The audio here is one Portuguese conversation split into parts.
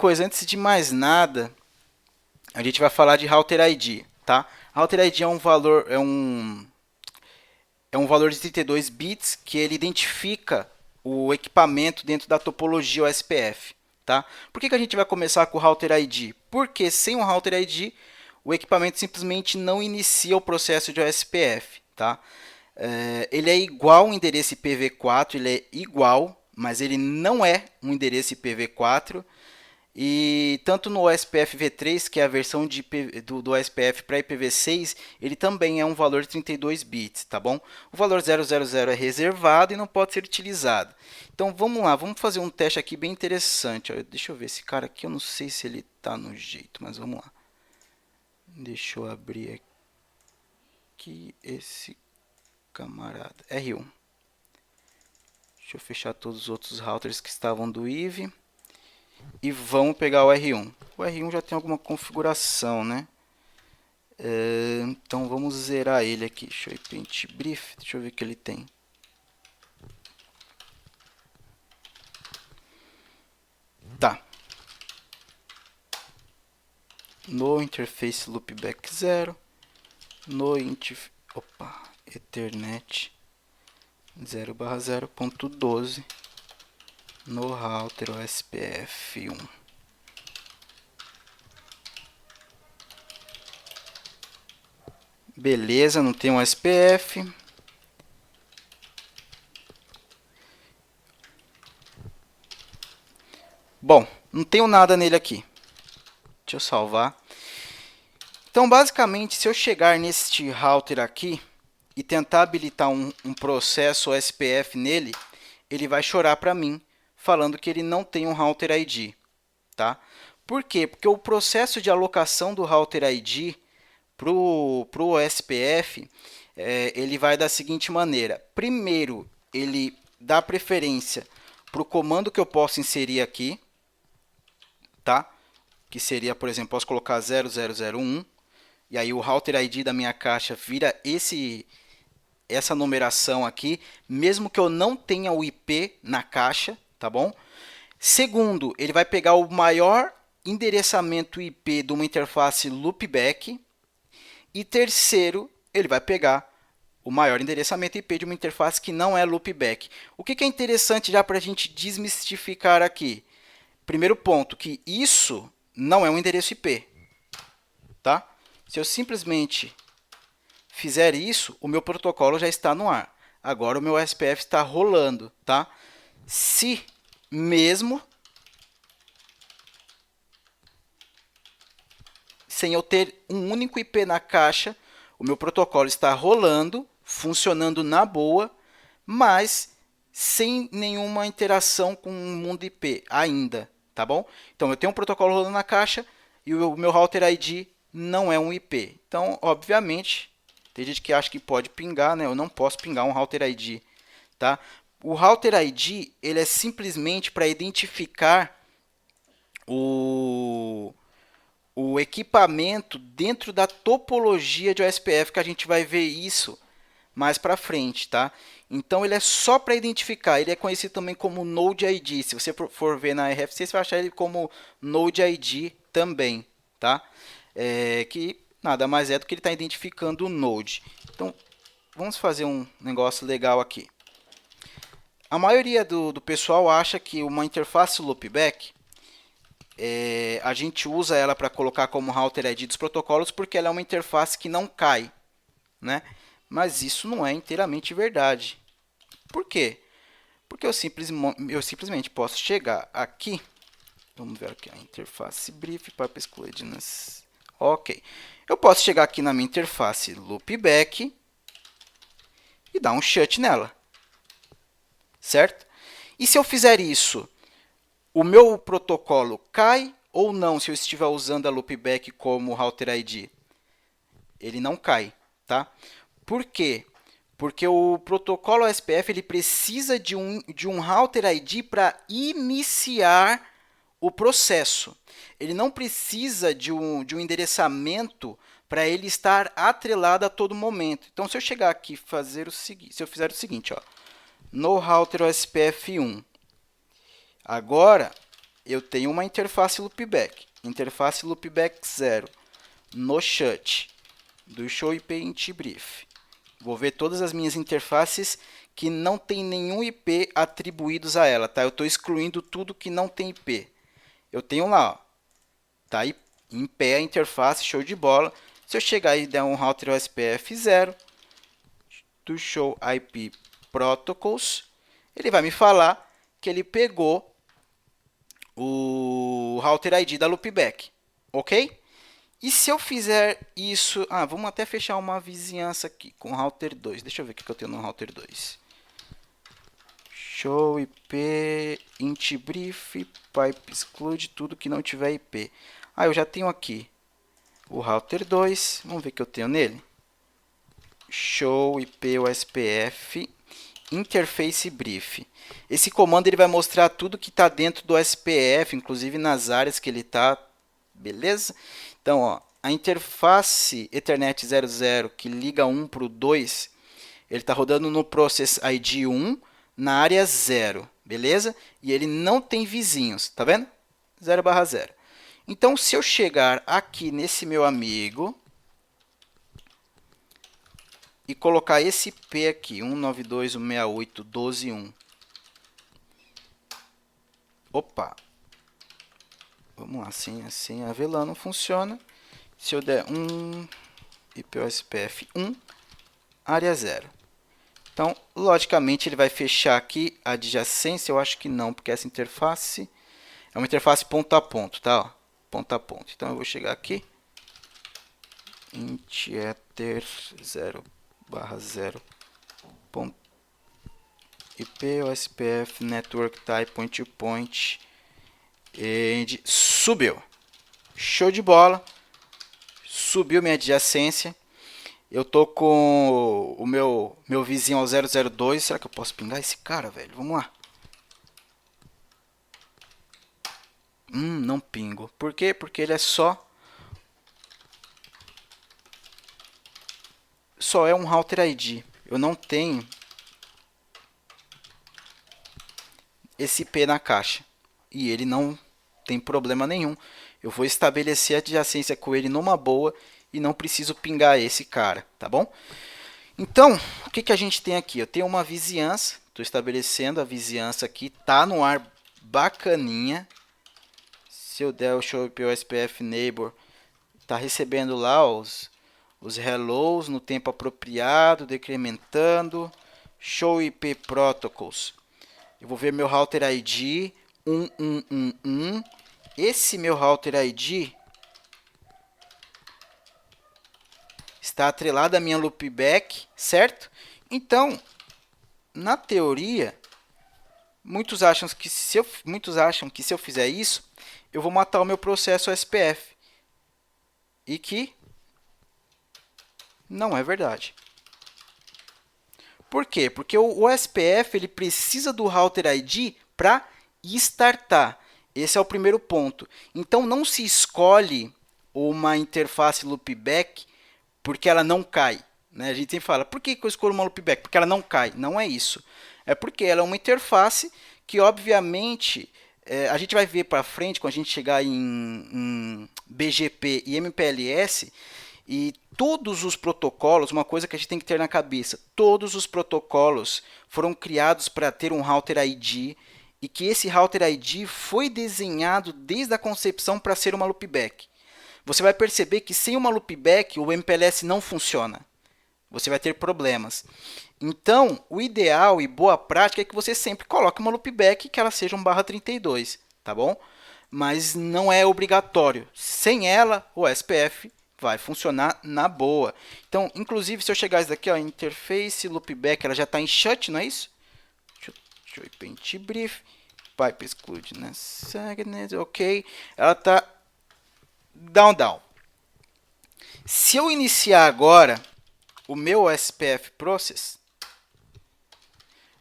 coisa, antes de mais nada, a gente vai falar de Router ID, tá? Router ID é um valor de 32 bits que ele identifica o equipamento dentro da topologia OSPF, tá? Por que a gente vai começar com o Router ID? Porque sem o Router ID, o equipamento simplesmente não inicia o processo de OSPF, tá? Ele é igual ao endereço IPv4, ele é igual, mas ele não é um endereço IPv4. E tanto no OSPF v3, que é a versão do OSPF para IPv6, ele também é um valor de 32 bits, tá bom? O valor 000 é reservado e não pode ser utilizado. Então vamos lá, vamos fazer um teste aqui bem interessante. Deixa eu ver, esse cara aqui eu não sei se ele está no jeito, mas vamos lá. Deixa eu abrir aqui esse camarada, R1. Deixa eu fechar todos os outros routers que estavam do IV. E vamos pegar o R1. O R1 já tem alguma configuração, né? Então vamos zerar ele aqui. Deixa eu ir paint brief. Deixa eu ver o que ele tem. Tá. No interface loopback 0. No Ethernet 0/0.12. No router OSPF 1. Beleza, não tem um OSPF. Bom, não tenho nada nele aqui. Deixa eu salvar. Então, basicamente, se eu chegar neste router aqui e tentar habilitar um processo OSPF nele, ele vai chorar para mim, falando que ele não tem um Router ID. Tá? Por quê? Porque o processo de alocação do Router ID para o OSPF, ele vai da seguinte maneira. Primeiro, ele dá preferência para o comando que eu posso inserir aqui, tá? Que seria, por exemplo, posso colocar 0001, e aí o Router ID da minha caixa vira essa numeração aqui, mesmo que eu não tenha o IP na caixa, tá bom? Segundo, ele vai pegar o maior endereçamento IP de uma interface loopback. E terceiro, ele vai pegar o maior endereçamento IP de uma interface que não é loopback. O que é interessante já para a gente desmistificar aqui? Primeiro ponto, que isso não é um endereço IP. Tá? Se eu simplesmente fizer isso, o meu protocolo já está no ar. Agora o meu SPF está rolando. Tá? Se mesmo sem eu ter um único IP na caixa, o meu protocolo está rolando, funcionando na boa, mas sem nenhuma interação com o mundo IP ainda, tá bom? Então eu tenho um protocolo rolando na caixa e o meu router ID não é um IP. Então, obviamente, tem gente que acha que pode pingar, né? Eu não posso pingar um router ID, tá? O router ID, ele é simplesmente para identificar o equipamento dentro da topologia de OSPF, que a gente vai ver isso mais para frente, tá? Então ele é só para identificar, ele é conhecido também como Node ID. Se você for ver na RFC, você vai achar ele como Node ID também, tá? Que nada mais é do que ele está identificando o Node. Então vamos fazer um negócio legal aqui. A maioria do pessoal acha que uma interface loopback a gente usa ela para colocar como router ID dos protocolos porque ela é uma interface que não cai, né? Mas isso não é inteiramente verdade. Por quê? Porque eu simplesmente posso chegar aqui, vamos ver aqui a interface brief para exclusions. Ok, eu posso chegar aqui na minha interface loopback e dar um shut nela, certo? E se eu fizer isso, o meu protocolo cai ou não se eu estiver usando a loopback como router ID? Ele não cai, tá? Por quê? Porque o protocolo OSPF ele precisa de um router ID para iniciar o processo. Ele não precisa de um endereçamento para ele estar atrelado a todo momento. Então, se eu chegar aqui e fazer o seguinte, se eu fizer o seguinte, ó, no router OSPF 1, agora eu tenho uma interface loopback. Interface loopback 0 no shut do show IP int brief. Vou ver todas as minhas interfaces que não tem nenhum IP atribuídos a ela, tá? Eu estou excluindo tudo que não tem IP. Eu tenho lá, ó, tá aí em pé a interface, show de bola. Se eu chegar e der um router OSPF 0 do show IP protocols, ele vai me falar que ele pegou o router ID da loopback, ok? E se eu fizer isso... vamos até fechar uma vizinhança aqui com o router 2. Deixa eu ver o que eu tenho no router 2. Show IP, int brief, pipe exclude, tudo que não tiver IP. Eu já tenho aqui o router 2. Vamos ver o que eu tenho nele. Show IP OSPF, interface brief. Esse comando ele vai mostrar tudo que está dentro do SPF, inclusive nas áreas que ele está. Beleza? Então, ó, a interface Ethernet 00 que liga 1 para o 2, ele está rodando no Process ID 1 na área 0, beleza? E ele não tem vizinhos, tá vendo? 0/0. Então, se eu chegar aqui nesse meu amigo e colocar esse IP aqui, 192.168.12.1. Opa! Vamos lá, assim a VLAN não funciona. Se eu der um IPOSPF 1, área 0. Então, logicamente, ele vai fechar aqui a adjacência. Eu acho que não, porque essa interface é uma interface ponto a ponto, tá? Ó, ponto a ponto. Então, eu vou chegar aqui. Int ether 0/0 IP OSPF network type point to point and subiu. Show de bola. Subiu minha adjacência. Eu tô com o meu vizinho ao 002. Será que eu posso pingar esse cara, velho? Vamos lá. Não pingo. Por quê? Porque ele é só é um router ID. Eu não tenho esse IP na caixa. E ele não tem problema nenhum. Eu vou estabelecer a adjacência com ele numa boa e não preciso pingar esse cara, tá bom? Então, o que a gente tem aqui? Eu tenho uma vizinhança, estou estabelecendo a vizinhança aqui, tá no ar bacaninha. Se eu der o show IP OSPF neighbor, tá recebendo lá os hellos no tempo apropriado, decrementando. Show IP protocols. Eu vou ver meu router ID 1111. Esse meu router ID está atrelado à minha loopback, certo? Então, na teoria, muitos acham que se eu fizer isso, eu vou matar o meu processo SPF. E que não é verdade. Por quê? Porque o SPF ele precisa do router ID para startar. Esse é o primeiro ponto. Então, não se escolhe uma interface loopback porque ela não cai. Né? A gente sempre fala, por que eu escolho uma loopback? Porque ela não cai. Não é isso. É porque ela é uma interface que, obviamente, a gente vai ver para frente, quando a gente chegar em BGP e MPLS, e todos os protocolos, uma coisa que a gente tem que ter na cabeça, todos os protocolos foram criados para ter um router ID e que esse router ID foi desenhado desde a concepção para ser uma loopback. Você vai perceber que sem uma loopback o MPLS não funciona. Você vai ter problemas. Então, o ideal e boa prática é que você sempre coloque uma loopback que ela seja um /32, tá bom? Mas não é obrigatório. Sem ela, o SPF vai funcionar na boa. Então, inclusive, se eu chegar isso daqui, ó, interface loopback, ela já está em shut, não é isso? Deixa eu paint brief, pipe exclude, né? Ok. Ela está down. Se eu iniciar agora o meu SPF process,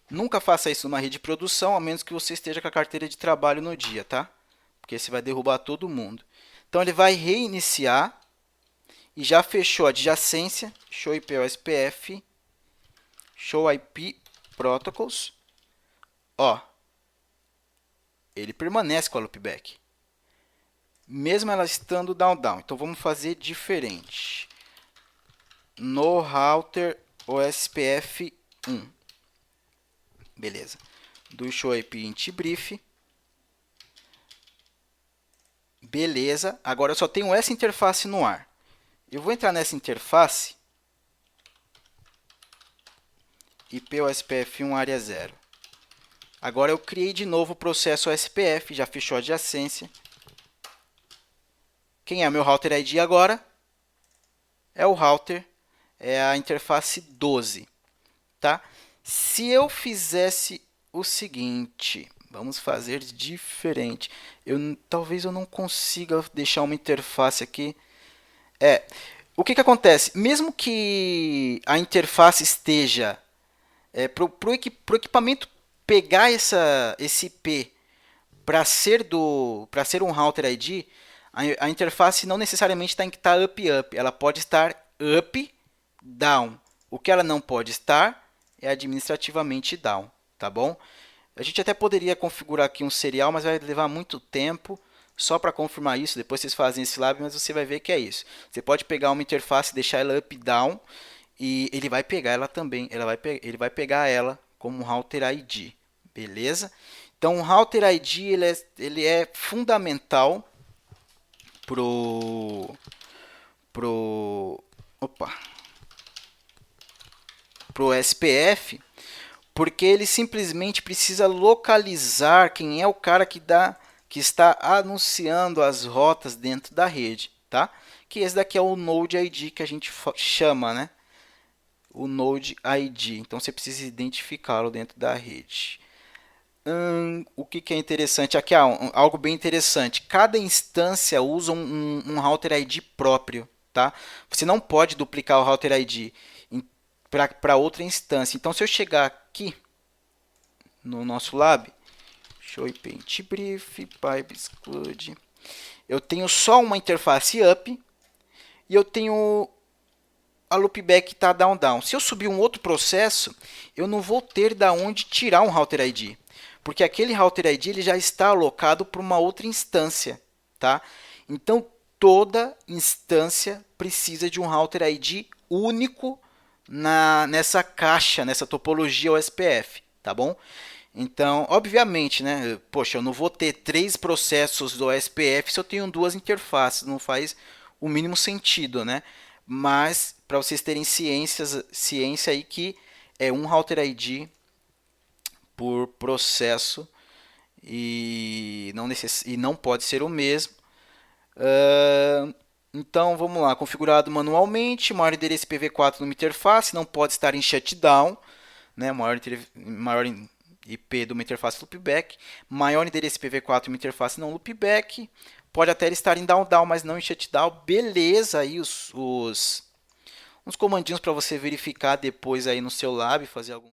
nunca faça isso numa rede de produção, a menos que você esteja com a carteira de trabalho no dia, tá? Porque você vai derrubar todo mundo. Então, ele vai reiniciar e já fechou a adjacência, show IP OSPF, show IP protocols. Ó, ele permanece com a loopback, mesmo ela estando down. Então vamos fazer diferente. No router OSPF 1. Beleza. Do show IP int brief. Beleza. Agora eu só tenho essa interface no ar. Eu vou entrar nessa interface. IP OSPF 1 área 0. Agora eu criei de novo o processo OSPF, já fechou a adjacência. Quem é o meu router ID agora? É o router, é a interface 12, tá? Se eu fizesse o seguinte, vamos fazer diferente. Talvez eu não consiga deixar uma interface aqui. O que acontece? Mesmo que a interface esteja para o equipamento pegar esse IP para ser um router ID, a interface não necessariamente tem que estar up. Ela pode estar up, down. O que ela não pode estar é administrativamente down, tá bom? A gente até poderia configurar aqui um serial, mas vai levar muito tempo. Só para confirmar isso, depois vocês fazem esse lab, mas você vai ver que é isso. Você pode pegar uma interface e deixar ela up, down, e ele vai pegar ela também. Ele vai pegar ela como router ID, beleza? Então, o router ID ele é fundamental pro SPF, porque ele simplesmente precisa localizar quem é o cara que está anunciando as rotas dentro da rede, tá? Que esse daqui é o Node ID que a gente chama, né? O Node ID. Então você precisa identificá-lo dentro da rede. O que é interessante aqui? Algo bem interessante. Cada instância usa um router ID próprio, tá? Você não pode duplicar o router ID para outra instância. Então, se eu chegar aqui no nosso lab, show IP int brief, pipe exclude, eu tenho só uma interface up e eu tenho a loopback que está down. Se eu subir um outro processo, eu não vou ter da onde tirar um router ID, porque aquele router ID ele já está alocado para uma outra instância, tá? Então, toda instância precisa de um router ID único nessa caixa, nessa topologia OSPF, tá bom? Então, obviamente, né? Poxa, eu não vou ter 3 processos do OSPF se eu tenho 2 interfaces, não faz o mínimo sentido, né? Mas, para vocês terem ciência aí que é um router ID por processo e não pode ser o mesmo. Então, vamos lá, configurado manualmente, maior endereço IPv4 numa interface, não pode estar em shutdown, né? maior IP de uma interface loopback, maior endereço IPv4 em uma interface não loopback, pode até estar em down, mas não em shutdown, beleza, aí uns comandinhos para você verificar depois aí no seu lab, fazer algum